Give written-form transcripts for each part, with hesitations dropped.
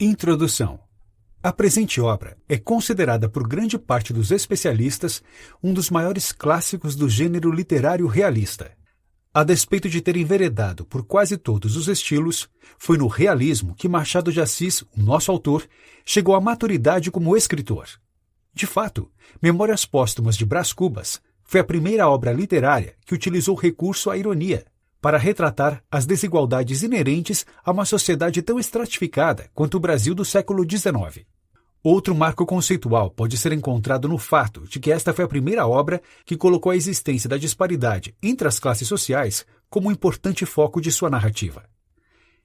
Introdução. A presente obra é considerada por grande parte dos especialistas um dos maiores clássicos do gênero literário realista. A despeito de ter enveredado por quase todos os estilos, foi no realismo que Machado de Assis, o nosso autor, chegou à maturidade como escritor. De fato, Memórias Póstumas de Brás Cubas foi a primeira obra literária que utilizou o recurso à ironia para retratar as desigualdades inerentes a uma sociedade tão estratificada quanto o Brasil do século XIX. Outro marco conceitual pode ser encontrado no fato de que esta foi a primeira obra que colocou a existência da disparidade entre as classes sociais como um importante foco de sua narrativa.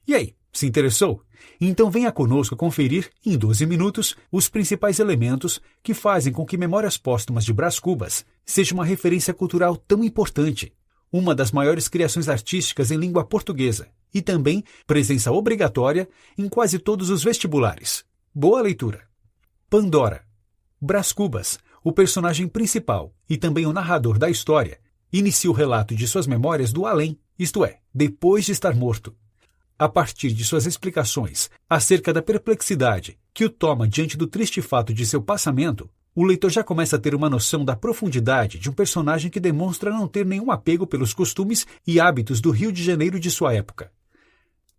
E aí, se interessou? Então venha conosco conferir, em 12 minutos, os principais elementos que fazem com que Memórias Póstumas de Brás Cubas seja uma referência cultural tão importante, uma das maiores criações artísticas em língua portuguesa e também presença obrigatória em quase todos os vestibulares. Boa leitura! Pandora. Brás Cubas, o personagem principal e também o narrador da história, inicia o relato de suas memórias do além, isto é, depois de estar morto. A partir de suas explicações acerca da perplexidade que o toma diante do triste fato de seu passamento, o leitor já começa a ter uma noção da profundidade de um personagem que demonstra não ter nenhum apego pelos costumes e hábitos do Rio de Janeiro de sua época.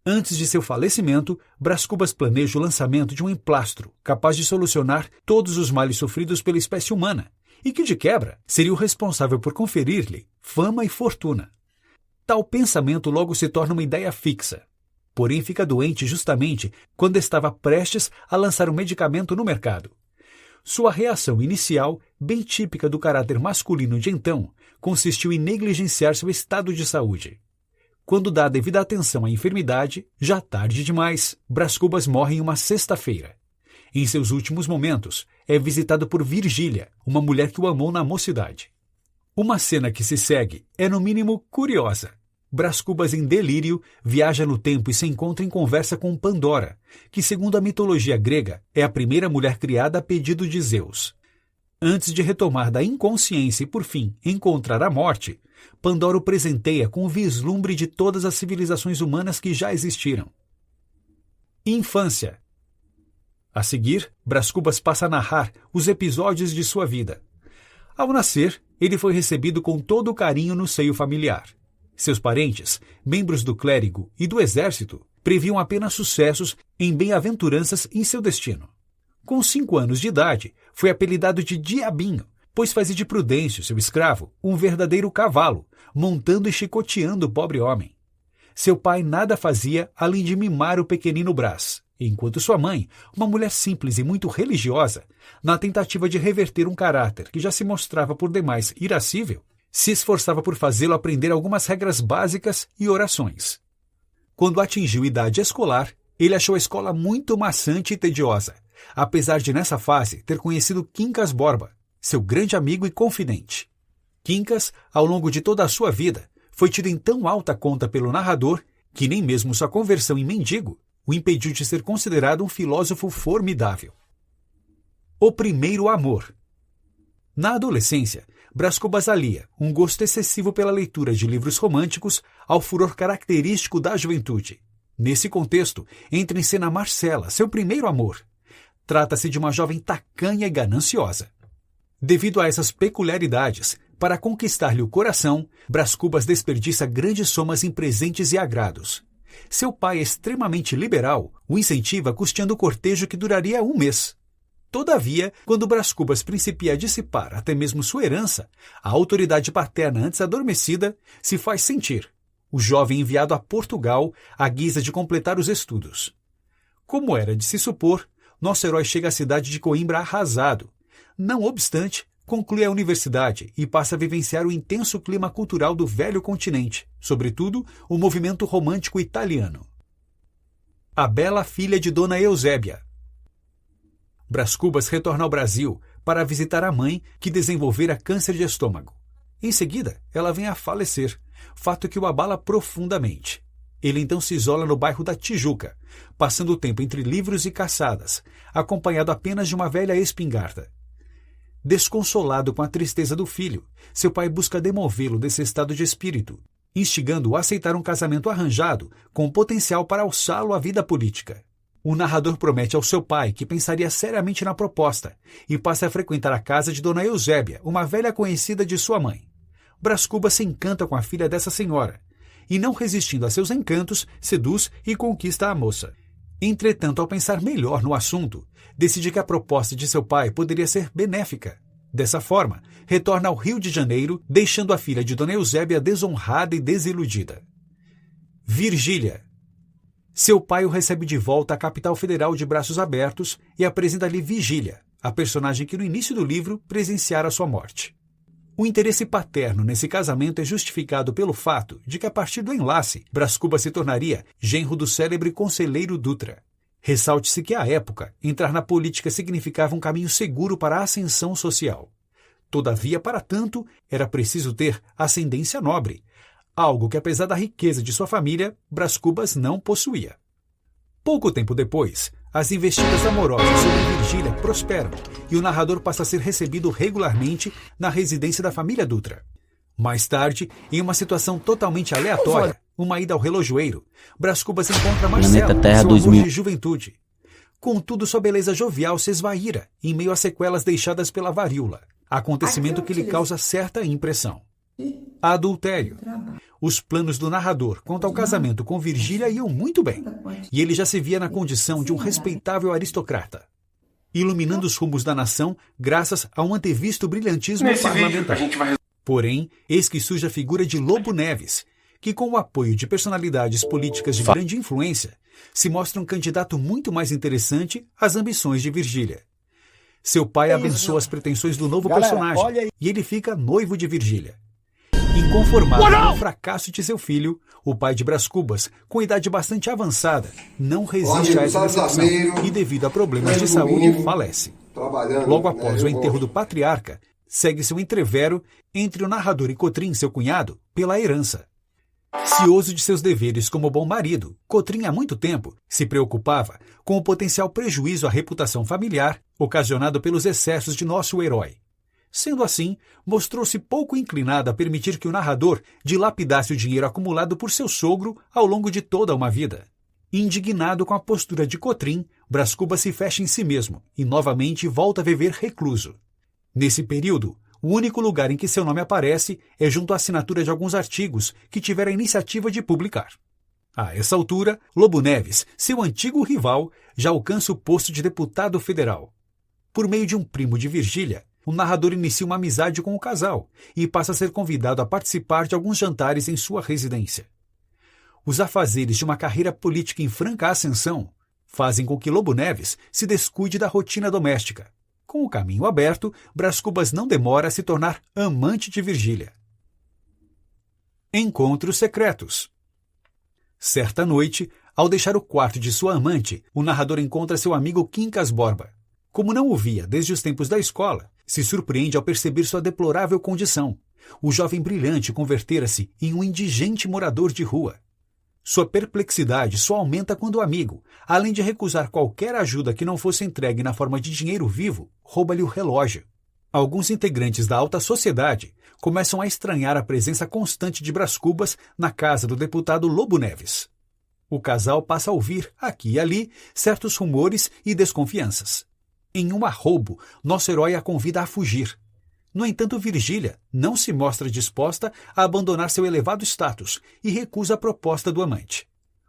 Antes de seu falecimento, Brás Cubas planeja o lançamento de um emplastro capaz de solucionar todos os males sofridos pela espécie humana e que, de quebra, seria o responsável por conferir-lhe fama e fortuna. Tal pensamento logo se torna uma ideia fixa. Porém, fica doente justamente quando estava prestes a lançar um medicamento no mercado. Sua reação inicial, bem típica do caráter masculino de então, consistiu em negligenciar seu estado de saúde. Quando dá a devida atenção à enfermidade, já tarde demais, Brás Cubas morre em uma sexta-feira. Em seus últimos momentos, é visitado por Virgília, uma mulher que o amou na mocidade. Uma cena que se segue é, no mínimo, curiosa. Brás Cubas, em delírio, viaja no tempo e se encontra em conversa com Pandora, que, segundo a mitologia grega, é a primeira mulher criada a pedido de Zeus. Antes de retomar da inconsciência e, por fim, encontrar a morte, Pandora o presenteia com o vislumbre de todas as civilizações humanas que já existiram. Infância. A seguir, Brás Cubas passa a narrar os episódios de sua vida. Ao nascer, ele foi recebido com todo o carinho no seio familiar. Seus parentes, membros do clérigo e do exército, previam apenas sucessos em bem-aventuranças em seu destino. Com 5 anos de idade, foi apelidado de Diabinho, pois fazia de Prudêncio, seu escravo, um verdadeiro cavalo, montando e chicoteando o pobre homem. Seu pai nada fazia além de mimar o pequenino Brás, enquanto sua mãe, uma mulher simples e muito religiosa, na tentativa de reverter um caráter que já se mostrava por demais irascível, se esforçava por fazê-lo aprender algumas regras básicas e orações. Quando atingiu idade escolar, ele achou a escola muito maçante e tediosa, apesar de nessa fase ter conhecido Quincas Borba, seu grande amigo e confidente. Quincas, ao longo de toda a sua vida, foi tido em tão alta conta pelo narrador que nem mesmo sua conversão em mendigo o impediu de ser considerado um filósofo formidável. O primeiro amor. Na adolescência, Brás Cubas alia um gosto excessivo pela leitura de livros românticos ao furor característico da juventude. Nesse contexto, entra em cena Marcela, seu primeiro amor. Trata-se de uma jovem tacanha e gananciosa. Devido a essas peculiaridades, para conquistar-lhe o coração, Brás Cubas desperdiça grandes somas em presentes e agrados. Seu pai, extremamente liberal, o incentiva custeando o cortejo que duraria 1 mês. Todavia, quando Brás Cubas principia a dissipar até mesmo sua herança, a autoridade paterna antes adormecida se faz sentir. O jovem enviado a Portugal à guisa de completar os estudos. Como era de se supor, nosso herói chega à cidade de Coimbra arrasado. Não obstante, conclui a universidade e passa a vivenciar o intenso clima cultural do velho continente, sobretudo o movimento romântico italiano. A bela filha de Dona Eusébia. Brás Cubas retorna ao Brasil para visitar a mãe, que desenvolvera câncer de estômago. Em seguida, ela vem a falecer, fato que o abala profundamente. Ele então se isola no bairro da Tijuca, passando o tempo entre livros e caçadas, acompanhado apenas de uma velha espingarda. Desconsolado com a tristeza do filho, seu pai busca demovê-lo desse estado de espírito, instigando-o a aceitar um casamento arranjado com potencial para alçá-lo à vida política. O narrador promete ao seu pai que pensaria seriamente na proposta e passa a frequentar a casa de Dona Eusébia, uma velha conhecida de sua mãe. Brás Cubas se encanta com a filha dessa senhora e, não resistindo a seus encantos, seduz e conquista a moça. Entretanto, ao pensar melhor no assunto, decide que a proposta de seu pai poderia ser benéfica. Dessa forma, retorna ao Rio de Janeiro, deixando a filha de Dona Eusébia desonrada e desiludida. Virgília. Seu pai o recebe de volta à capital federal de braços abertos e apresenta-lhe Vigília, a personagem que no início do livro presenciara sua morte. O interesse paterno nesse casamento é justificado pelo fato de que, a partir do enlace, Brás Cubas se tornaria genro do célebre conselheiro Dutra. Ressalte-se que, à época, entrar na política significava um caminho seguro para a ascensão social. Todavia, para tanto, era preciso ter ascendência nobre, algo que, apesar da riqueza de sua família, Brás Cubas não possuía. Pouco tempo depois, as investidas amorosas sobre Virgília prosperam e o narrador passa a ser recebido regularmente na residência da família Dutra. Mais tarde, em uma situação totalmente aleatória, uma ida ao relojoeiro, Brás Cubas encontra Marcelo, seu amor de juventude. Contudo, sua beleza jovial se esvaíra em meio às sequelas deixadas pela varíola, acontecimento que lhe causa certa impressão. Adultério. Os planos do narrador quanto ao casamento com Virgília iam muito bem, e ele já se via na condição de um respeitável aristocrata, iluminando os rumos da nação graças a um antevisto brilhantismo parlamentar. Porém, eis que surge a figura de Lobo Neves, que, com o apoio de personalidades políticas de grande influência, se mostra um candidato muito mais interessante às ambições de Virgília. Seu pai abençoa as pretensões do novo personagem, e ele fica noivo de Virgília. Inconformado com o fracasso de seu filho, o pai de Brás Cubas, com idade bastante avançada, não resiste a essa decepção e, devido a problemas de saúde, falece. Logo após o enterro do patriarca, segue-se um entrevero entre o narrador e Cotrim, seu cunhado, pela herança. Cioso de seus deveres como bom marido, Cotrim há muito tempo se preocupava com o potencial prejuízo à reputação familiar ocasionado pelos excessos de nosso herói. Sendo assim, mostrou-se pouco inclinado a permitir que o narrador dilapidasse o dinheiro acumulado por seu sogro ao longo de toda uma vida. Indignado com a postura de Cotrim, Brás Cubas se fecha em si mesmo e novamente volta a viver recluso. Nesse período, o único lugar em que seu nome aparece é junto à assinatura de alguns artigos que tiveram a iniciativa de publicar. A essa altura, Lobo Neves, seu antigo rival, já alcança o posto de deputado federal. Por meio de um primo de Virgília, o narrador inicia uma amizade com o casal e passa a ser convidado a participar de alguns jantares em sua residência. Os afazeres de uma carreira política em franca ascensão fazem com que Lobo Neves se descuide da rotina doméstica. Com o caminho aberto, Brás Cubas não demora a se tornar amante de Virgília. Encontros secretos. Certa noite, ao deixar o quarto de sua amante, o narrador encontra seu amigo Quincas Borba. Como não o via desde os tempos da escola, se surpreende ao perceber sua deplorável condição. O jovem brilhante convertera-se em um indigente morador de rua. Sua perplexidade só aumenta quando o amigo, além de recusar qualquer ajuda que não fosse entregue na forma de dinheiro vivo, rouba-lhe o relógio. Alguns integrantes da alta sociedade começam a estranhar a presença constante de Brás Cubas na casa do deputado Lobo Neves. O casal passa a ouvir, aqui e ali, certos rumores e desconfianças. Em um arroubo, nosso herói a convida a fugir. No entanto, Virgília não se mostra disposta a abandonar seu elevado status e recusa a proposta do amante.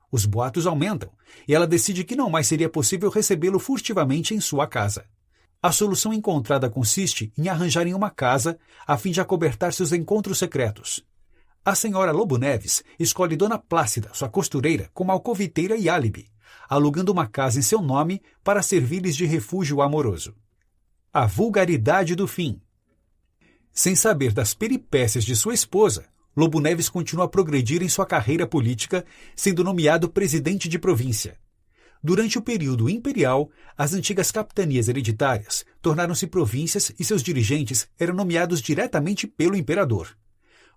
Os boatos aumentam e ela decide que não mais seria possível recebê-lo furtivamente em sua casa. A solução encontrada consiste em arranjarem uma casa a fim de acobertar seus encontros secretos. A senhora Lobo Neves escolhe Dona Plácida, sua costureira, como alcoviteira e álibi, alugando uma casa em seu nome para servir-lhes de refúgio amoroso. A vulgaridade do fim. Sem saber das peripécias de sua esposa, Lobo Neves continua a progredir em sua carreira política, sendo nomeado presidente de província. Durante o período imperial, as antigas capitanias hereditárias tornaram-se províncias e seus dirigentes eram nomeados diretamente pelo imperador.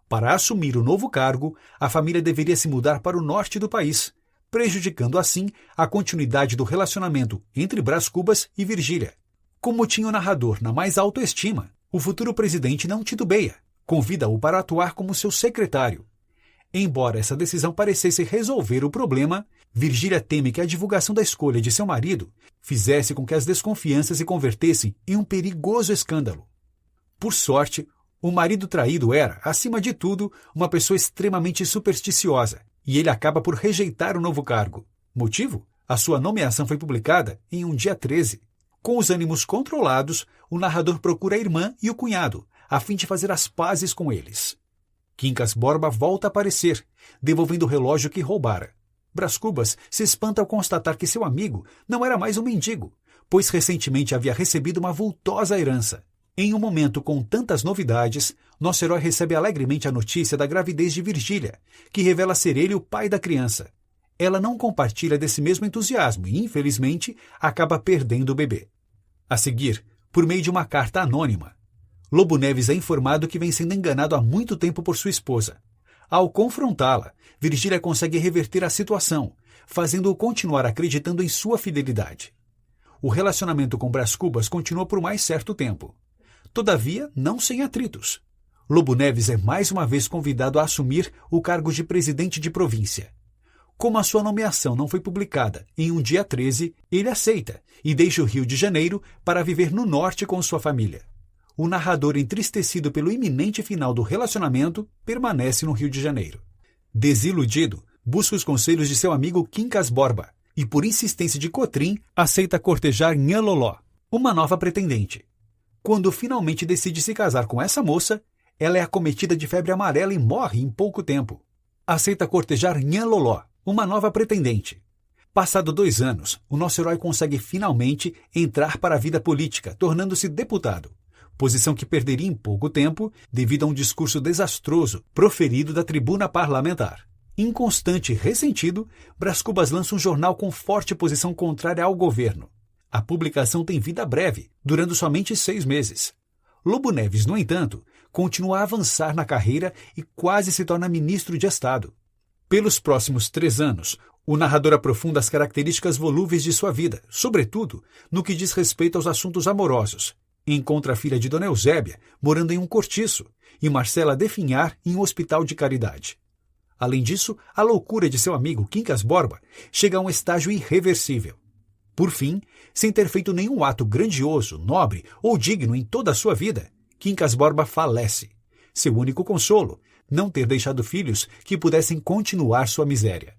Para assumir o novo cargo, a família deveria se mudar para o norte do país, prejudicando assim a continuidade do relacionamento entre Brás Cubas e Virgília. Como tinha o narrador na mais alta estima, o futuro presidente não titubeia, convida-o para atuar como seu secretário. Embora essa decisão parecesse resolver o problema, Virgília teme que a divulgação da escolha de seu marido fizesse com que as desconfianças se convertessem em um perigoso escândalo. Por sorte, o marido traído era, acima de tudo, uma pessoa extremamente supersticiosa, e ele acaba por rejeitar o novo cargo. Motivo? A sua nomeação foi publicada em um dia 13. Com os ânimos controlados, o narrador procura a irmã e o cunhado, a fim de fazer as pazes com eles. Quincas Borba volta a aparecer, devolvendo o relógio que roubara. Brás Cubas se espanta ao constatar que seu amigo não era mais um mendigo, pois recentemente havia recebido uma vultosa herança. Em um momento com tantas novidades, nosso herói recebe alegremente a notícia da gravidez de Virgília, que revela ser ele o pai da criança. Ela não compartilha desse mesmo entusiasmo e, infelizmente, acaba perdendo o bebê. A seguir, por meio de uma carta anônima, Lobo Neves é informado que vem sendo enganado há muito tempo por sua esposa. Ao confrontá-la, Virgília consegue reverter a situação, fazendo-o continuar acreditando em sua fidelidade. O relacionamento com Brás Cubas continua por mais certo tempo. Todavia, não sem atritos. Lobo Neves é mais uma vez convidado a assumir o cargo de presidente de província. Como a sua nomeação não foi publicada em um dia 13, ele aceita e deixa o Rio de Janeiro para viver no norte com sua família. O narrador, entristecido pelo iminente final do relacionamento, permanece no Rio de Janeiro. Desiludido, busca os conselhos de seu amigo Quincas Borba e, por insistência de Cotrim, aceita cortejar Nhã Loló, uma nova pretendente. Quando finalmente decide se casar com essa moça, ela é acometida de febre amarela e morre em pouco tempo. Aceita cortejar Nhã Loló, uma nova pretendente. Passado 2 anos, o nosso herói consegue finalmente entrar para a vida política, tornando-se deputado, posição que perderia em pouco tempo devido a um discurso desastroso proferido da tribuna parlamentar. Inconstante e ressentido, Brás Cubas lança um jornal com forte posição contrária ao governo. A publicação tem vida breve, durando somente 6 meses. Lobo Neves, no entanto, continua a avançar na carreira e quase se torna ministro de Estado. Pelos próximos 3 anos, o narrador aprofunda as características volúveis de sua vida, sobretudo no que diz respeito aos assuntos amorosos. Encontra a filha de Dona Eusébia morando em um cortiço e Marcela Definhar em um hospital de caridade. Além disso, a loucura de seu amigo Quincas Borba chega a um estágio irreversível. Por fim, sem ter feito nenhum ato grandioso, nobre ou digno em toda a sua vida, Quincas Borba falece. Seu único consolo, não ter deixado filhos que pudessem continuar sua miséria.